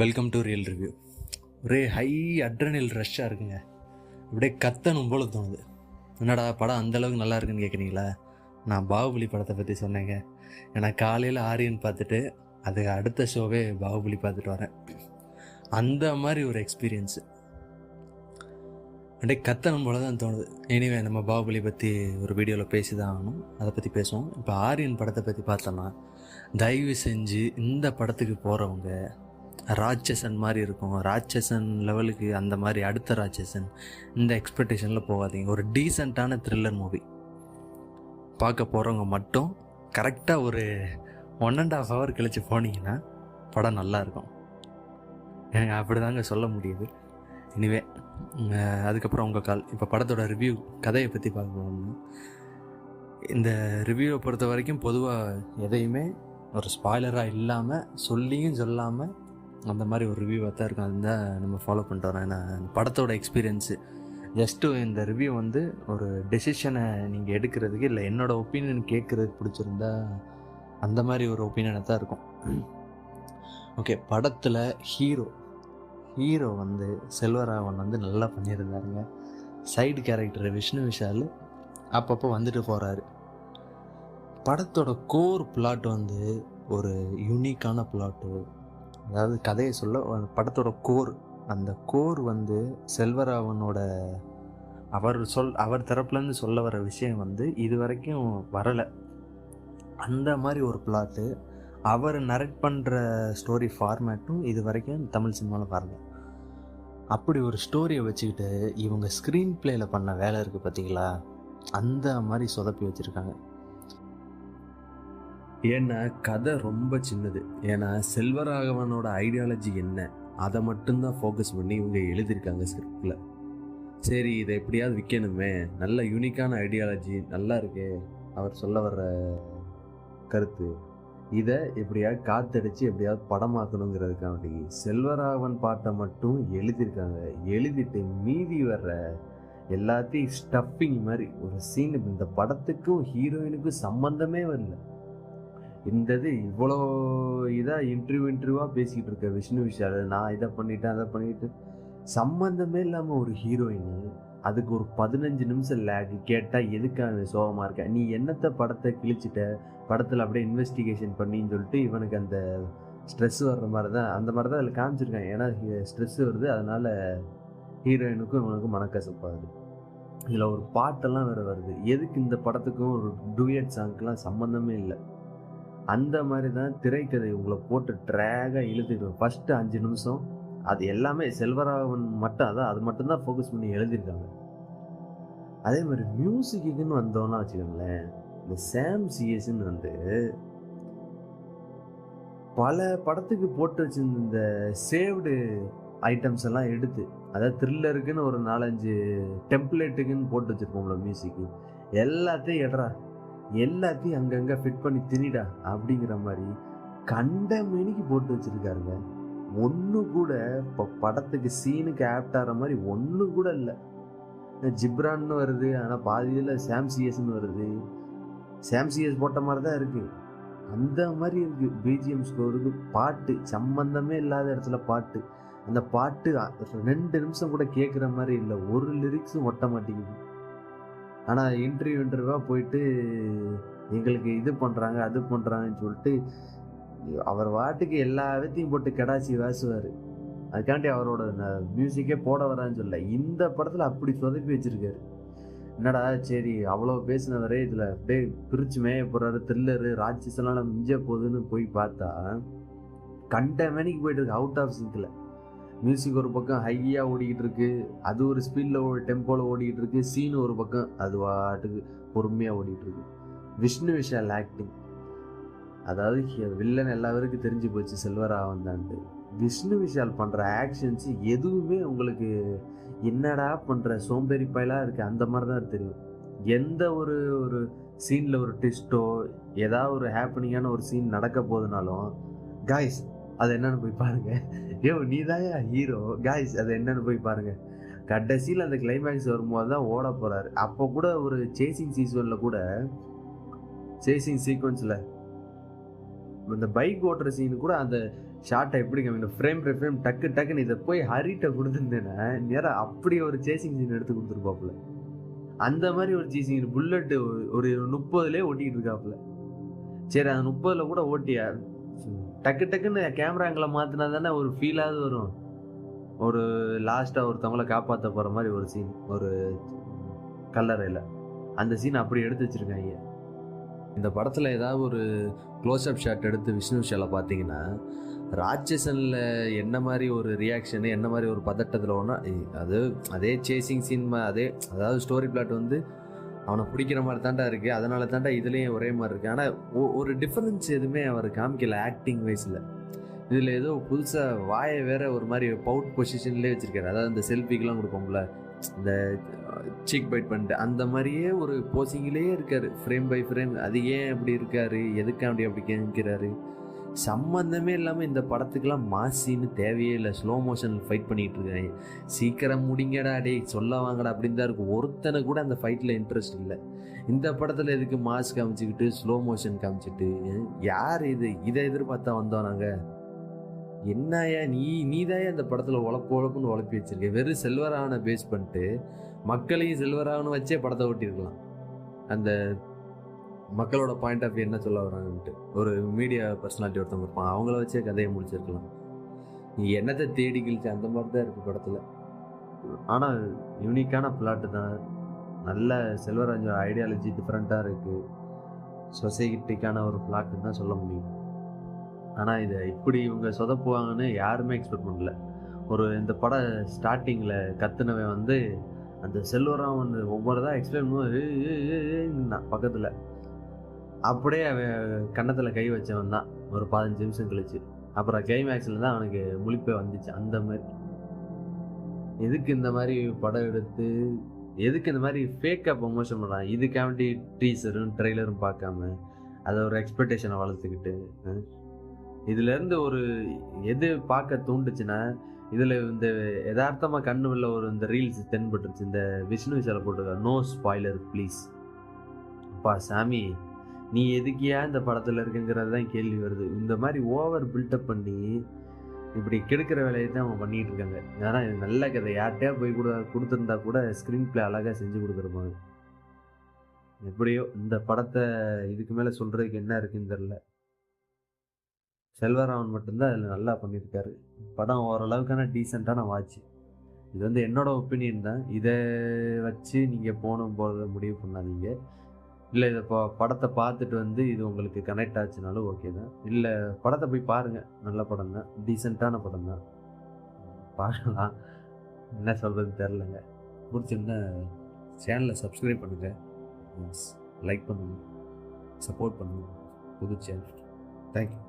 Welcome to real review. ஒரே high adrenal ரஷ்ஷாக இருக்குங்க. அப்படியே கத்தணும் போல தோணுது. என்னடா படம் அந்தளவுக்கு நல்லா இருக்குன்னு கேட்குறீங்களா? நான் பாகுபலி படத்தை பற்றி சொன்னேங்க. ஏன்னா காலையில் ஆரியன் பார்த்துட்டு அதுக்கு அடுத்த ஷோவே பாகுபலி பார்த்துட்டு வரேன். அந்த மாதிரி ஒரு எக்ஸ்பீரியன்ஸு. அப்படியே கத்தணும் போல தான் தோணுது. எனிவே நம்ம பாகுபலி பற்றி ஒரு வீடியோவில் பேசி தான் ஆகணும். அதை பற்றி பேசுவோம். இப்போ ஆரியன் படத்தை பற்றி பார்த்தோன்னா, தயவு செஞ்சு இந்த படத்துக்கு போகிறவங்க ராட்சசன் மாதிரி இருக்கும், ராட்சசன் லெவலுக்கு அந்த மாதிரி அடுத்த ராட்சசன் இந்த எக்ஸ்பெக்டேஷனில் போகாதீங்க. ஒரு டீசெண்டான த்ரில்லர் மூவி பார்க்க போகிறவங்க மட்டும் கரெக்டாக ஒரு 1.5 hour கழித்து போனீங்கன்னா படம் நல்லாயிருக்கும். எனக்கு அப்படி தாங்க சொல்ல முடியுது. எனிவே அதுக்கப்புறம் உங்கள் கால். இப்போ படத்தோட ரிவ்யூ கதையை பற்றி பார்க்கணும்னா, இந்த ரிவ்யூவை பொறுத்த வரைக்கும் பொதுவாக எதையுமே ஒரு ஸ்பாய்லராக இல்லாமல் சொல்லியும் சொல்லாமல் அந்த மாதிரி ஒரு ரிவ்யூவாக தான் இருக்கும். அதுதான் நம்ம ஃபாலோ பண்ணிட்டு வரோம். ஏன்னா படத்தோட எக்ஸ்பீரியன்ஸு ஜஸ்ட்டு இந்த ரிவ்யூ வந்து ஒரு டெசிஷனை நீங்கள் எடுக்கிறதுக்கு இல்லை என்னோடய ஒப்பீனியன் கேட்குறதுக்கு பிடிச்சிருந்தா அந்த மாதிரி ஒரு ஒப்பீனியனை தான் இருக்கும். ஓகே, படத்தில் ஹீரோ வந்து செல்வராகவன் வந்து நல்லா பண்ணியிருந்தாருங்க. சைடு கேரக்டர் விஷ்ணு விஷால் அப்பப்போ வந்துட்டு போகிறாரு. படத்தோட கோர் பிளாட் வந்து ஒரு யூனிக்கான பிளாட்டு. அதாவது கதையை சொல்ல படத்தோட அந்த கோர் வந்து செல்வராகவனோட அவர் தரப்புலேருந்து சொல்ல வர விஷயம் வந்து இது வரைக்கும் வரலை. அந்த மாதிரி ஒரு பிளாட்டு. அவர் நரேட் பண்ணுற ஸ்டோரி ஃபார்மேட்டும் இது வரைக்கும் தமிழ் சினிமாவில் வரல. அப்படி ஒரு ஸ்டோரியை வச்சுக்கிட்டு இவங்க ஸ்க்ரீன் பிளேயில் பண்ண வேலை இருக்குது பார்த்தீங்களா, அந்த மாதிரி சொதப்பி வச்சுருக்காங்க. ஏன்னா கதை ரொம்ப சின்னது. ஏன்னா செல்வராகவனோட ஐடியாலஜி என்ன அதை மட்டும்தான் ஃபோக்கஸ் பண்ணி இவங்க எழுதியிருக்காங்க ஸ்கிரிப்டில். சரி, இதை எப்படியாவது விற்கணுமே, நல்ல யூனிக்கான ஐடியாலஜி நல்லா இருக்கு அவர் சொல்ல வர்ற கருத்து, இதை எப்படியாவது காத்தடிச்சு எப்படியாவது படமாக்கணுங்கிறதுக்காண்டி செல்வராகவன் பாட்டை மட்டும் எழுதியிருக்காங்க. எழுதிட்டு மீதி வர்ற எல்லாத்தையும் ஸ்டஃப்பிங் மாதிரி ஒரு சீன். இந்த படத்துக்கும் ஹீரோயினுக்கும் சம்மந்தமே வரல. இது இவ்வளோ இதாக இன்டர்வியூவாக பேசிக்கிட்டு இருக்க விஷ்ணு விஷால், நான் இதை பண்ணிட்டேன் அதை பண்ணிட்டு சம்மந்தமே இல்லாமல் ஒரு ஹீரோயின், அதுக்கு ஒரு 15 நிமிஷம் லேக் கேட்டால் எதுக்காக சோகமாக இருக்க, நீ என்னத்தை படத்தை கிழிச்சிட்ட, படத்தில் அப்படியே இன்வெஸ்டிகேஷன் பண்ணின்னு சொல்லிட்டு இவனுக்கு அந்த ஸ்ட்ரெஸ் வர்ற மாதிரி தான் அந்த மாதிரி தான் அதில் காமிச்சிருக்காங்க. ஏன்னா ஸ்ட்ரெஸ் வருது, அதனால் ஹீரோயினுக்கும் இவனுக்கும் மனக்கசப்பாகுது. இதில் ஒரு பாட்டெல்லாம் வேறு வருது. எதுக்கு இந்த படத்துக்கும் ஒரு டூயட் சாங்க்கெலாம் சம்மந்தமே இல்லை. அந்த மாதிரி தான் திரைக்கதை உங்களை போட்டு ட்ராகாக இழுத்துக்கிடும். ஃபஸ்ட்டு 5 நிமிஷம் அது எல்லாமே செல்வராகவன் மட்டும் அது மட்டும்தான் ஃபோக்கஸ் பண்ணி எழுதியிருக்காங்க. அதே மாதிரி மியூசிக்குன்னு வந்தோன்னா வச்சுக்கோங்களேன், இந்த சாம் சிஎஸ்ன்னு வந்து பல படத்துக்கு போட்டு வச்சிருந்த இந்த சேவ்டு ஐட்டம்ஸ் எல்லாம் எடுத்து, அதாவது த்ரில்லருக்குன்னு ஒரு 4-5 டெம்ப்ளேட்டுக்குன்னு போட்டு வச்சுருப்போம்ல மியூசிக்கு, எல்லாத்தையும் அங்கங்கே ஃபிட் பண்ணி திணிடா அப்படிங்கிற மாதிரி கண்ட மேனிக்கு போட்டு வச்சுருக்காருங்க. ஒன்று கூட இப்போ படத்துக்கு சீனுக்கு ஆப்ட் ஆகிற மாதிரி ஒன்று கூட இல்லை. ஜிப்ரான்னு வருது, ஆனால் பாதியில் சாம் சிஎஸ்ன்னு வருது. சாம் சிஎஸ் போட்ட மாதிரி தான் இருக்குது, அந்த மாதிரி இருக்குது. பிஜிஎம் ஸ்கோருக்கு பாட்டு சம்பந்தமே இல்லாத இடத்துல பாட்டு. அந்த பாட்டு 2 நிமிஷம் கூட கேட்குற மாதிரி இல்லை, ஒரு லிரிக்ஸும் ஒட்ட மாட்டேங்குது. ஆனால் இன்டர்வியூவாக போயிட்டு எங்களுக்கு இது பண்ணுறாங்க அது பண்ணுறாங்கன்னு சொல்லிட்டு அவர் வாட்டுக்கு எல்லா விதத்தையும் போட்டு கடாச்சி வாசுவார். அதுக்காண்டி அவரோட மியூசிக்கே போட வரான்னு சொல்ல, இந்த படத்தில் அப்படி சொதப்பி வச்சுருக்காரு. என்னடா சரி அவ்வளோ பேசினவரே இதில் அப்படியே பிரித்து மேய போகிறாரு, த்ரில்லரு ராட்சசெல்லாம் மிஞ்ச போகுதுன்னு போய் பார்த்தா கண்ட மேனிக்கு போயிட்டு இருக்கு. அவுட் ஆஃப் சிங்கில் மியூசிக் ஒரு பக்கம் ஹையாக ஓடிக்கிட்டு இருக்கு, அது ஒரு ஸ்பீடில் டெம்போவில் ஓடிக்கிட்டு இருக்கு. சீனு ஒரு பக்கம் அது வாட்டுக்கு பொறுமையாக ஓடிக்கிட்டு இருக்கு. விஷ்ணு விஷால் ஆக்டிங், அதாவது வில்லன் எல்லாருக்கும் தெரிஞ்சு போச்சு செல்வராகவன் தான்ட்டு. விஷ்ணு விஷால் பண்ணுற ஆக்ஷன்ஸ் எதுவுமே உங்களுக்கு என்னடா பண்ணுற சோம்பேறி பயலாக இருக்குது அந்த மாதிரி தான் தெரியும். எந்த ஒரு சீனில் ஒரு ட்விஸ்ட்டோ ஏதாவது ஒரு ஹேப்பனிங்கான ஒரு சீன் நடக்க போதுனாலும், காய்ஸ் அது என்னன்னு போய் பாருங்க, நீ தான் ஹீரோ, காய்ஸ் அது என்னன்னு போய் பாருங்க. கடைசியில் அந்த கிளைமேக்ஸ் வரும்போது தான் ஓட போகிறாரு. அப்போ கூட ஒரு சேசிங் சீக்வன்ஸில் இந்த பைக் ஓட்டுற சீனு கூட அந்த ஷார்ட்டை எப்படி இந்த ஃப்ரேம் டக்குன்னு இதை போய் ஹரிட்ட கொடுத்துருந்தேன்னா நேரம் அப்படி ஒரு சேசிங் சீன் எடுத்து கொடுத்துருப்பாப்புல. அந்த மாதிரி ஒரு சேசிங் புல்லட் ஒரு 30லே ஓட்டிக்கிட்டு இருக்காப்புல. சரி அந்த 30ல கூட ஓட்டியா டக்குன்னு கேமராங்களை மாத்தினா தானே ஒரு ஃபீலாவது வரும். ஒரு லாஸ்டா ஒருத்தவங்கள காப்பாற்ற போற மாதிரி ஒரு சீன், ஒரு கல்லறையில அந்த சீன் அப்படி எடுத்து வச்சிருக்காங்க. இந்த படத்தில் ஏதாவது ஒரு க்ளோஸ்அப் ஷாட் எடுத்து விஷ்ணு விஷாலை பார்த்தீங்கன்னா ராட்சசனில் என்ன மாதிரி ஒரு ரியாக்ஷனு, என்ன மாதிரி ஒரு பதட்டத்தில் ஒன்றா அது அதே சேசிங் சீன் அதே, அதாவது ஸ்டோரி பிளாட் வந்து அவனை பிடிக்கிற மாதிரி தாண்டா இருக்குது, அதனால தாண்டா இதுலேயும் ஒரே மாதிரி இருக்குது. ஆனால் ஒரு டிஃப்ரென்ஸ் எதுவுமே அவர் காமிக்கல ஆக்டிங் வைஸில். இதில் ஏதோ புதுசாக வாயை வேற ஒரு மாதிரி பவுட் பொசிஷன்லேயே வச்சுருக்காரு. அதாவது இந்த செல்ஃபிக்கெலாம் கொடுப்போம்ல, இந்த சீக் பைட் பண்ணிட்டு அந்த மாதிரியே ஒரு போசிங்கிலேயே இருக்கார் ஃப்ரேம் பை ஃப்ரேம். அது ஏன் அப்படி இருக்காரு, எதுக்காண்டி அப்படி கேட்கிறாரு, சம்மந்தமே இல்லாமல் இந்த படத்துக்கெல்லாம் மாசின்னு தேவையே இல்லை. ஸ்லோ மோஷனில் ஃபைட் பண்ணிகிட்டு இருக்காங்க. சீக்கிரம் முடிங்கடா டே, சொல்ல வாங்கடா அப்படின்னு தான் இருக்கும். ஒருத்தனை கூட அந்த ஃபைட்டில் இன்ட்ரெஸ்ட் இல்லை. இந்த படத்தில் எதுக்கு மாஸ் காமிச்சிக்கிட்டு ஸ்லோ மோஷன் காமிச்சிட்டு, யார் இது, இதை எதிர்பார்த்தா வந்தோம் நாங்கள். என்னையா நீதாயா இந்த படத்தில் உழப்புன்னு உழப்பி வச்சிருக்க. வெறும் செல்வராகவனை பேஸ் பண்ணிட்டு மக்களையும் செல்வராகவனை வச்சே படத்தை ஓட்டியிருக்கலாம். அந்த மக்களோட பாயிண்ட் ஆஃப் வியூ என்ன சொல்ல வராங்கன்ட்டு ஒரு மீடியா பர்சனாலிட்டி ஒருத்தவங்க இருப்பாங்க, அவங்கள வச்சே கதையை முடிச்சிருக்கலாம். நீ என்னத்தை தேடி கிழிச்சு அந்த மாதிரி தான் இருக்குது படத்தில். ஆனால் யூனிக்கான பிளாட்டு தான். நல்ல செல்வராஜ் ஐடியாலஜி டிஃப்ரெண்ட்டாக இருக்குது. சொசைட்டிக்கான ஒரு பிளாட்டுன்னு தான் சொல்ல முடியும். ஆனால் இதை இப்படி இவங்க சொதப்புவாங்கன்னு யாருமே எக்ஸ்பெக்ட் பண்ணல. இந்த படம் ஸ்டார்டிங்கில் கத்துனவன் வந்து அந்த செல்வராமன் ஒவ்வொரு தான் எக்ஸ்பிளைன் பண்ணுவோம் பக்கத்தில், அப்படியே அவன் கன்னத்தில் கை வச்சவன் தான் ஒரு 15 நிமிஷம் கழிச்சு. அப்புறம் கிளைமேக்ஸில் தான் அவனுக்கு முழிப்பே வந்துச்சு. அந்த மாதிரி எதுக்கு இந்த மாதிரி படம் எடுத்து எதுக்கு இந்த மாதிரி ஃபேக்காக ப்ரொமோஷன் பண்ணுறான்? இதுக்காண்டி டீசரும் ட்ரெய்லரும் பார்க்காம அதை ஒரு எக்ஸ்பெக்டேஷனை வளர்த்துக்கிட்டு இதுலேருந்து ஒரு எது பார்க்க தூண்டுச்சுன்னா, இதில் இந்த யதார்த்தமாக கண்ணு உள்ள இந்த ரீல்ஸ் தென்பட்டுருச்சு. இந்த விஷ்ணு விஷாலை போட்டிருக்கா, நோ ஸ்பாய்லர் ப்ளீஸ். அப்பா சாமி, நீ எதுக்கியா இந்த படத்தில் இருக்குங்கிறது தான் கேள்வி வருது. இந்த மாதிரி ஓவர் பில்டப் பண்ணி இப்படி கெடுக்கிற வேலையை தான் அவங்க பண்ணிகிட்டு இருக்காங்க. ஏன்னா இது நல்ல கதை, யார்கிட்டயா போய் கொடுத்துருந்தா கூட ஸ்க்ரீன் பிளே அழகாக செஞ்சு கொடுத்துருப்பாங்க. எப்படியோ இந்த படத்தை இதுக்கு மேலே சொல்கிறதுக்கு என்ன இருக்குன்னு தெரில. செல்வராமன் மட்டும்தான் அதில் நல்லா பண்ணியிருக்காரு. படம் ஓரளவுக்கான டீசெண்டான வாட்ச். இது என்னோட ஒப்பீனியன் தான். இதை வச்சு நீங்கள் போகிறத முடிவு பண்ணாதீங்க. இல்லை இதை படத்தை பார்த்துட்டு இது உங்களுக்கு கனெக்ட் ஆச்சுனாலும் ஓகே தான். இல்லை படத்தை போய் பாருங்கள், நல்ல படம் தான், டீசெண்டான படம் தான், பார்க்கலாம். என்ன சொல்கிறதுன்னு தெரிலங்க. பிடிச்சிருந்தா சேனலை சப்ஸ்கிரைப் பண்ணுங்கள், லைக் பண்ணுங்கள், சப்போர்ட் பண்ணுங்கள். புது சேனல். தேங்க்யூ.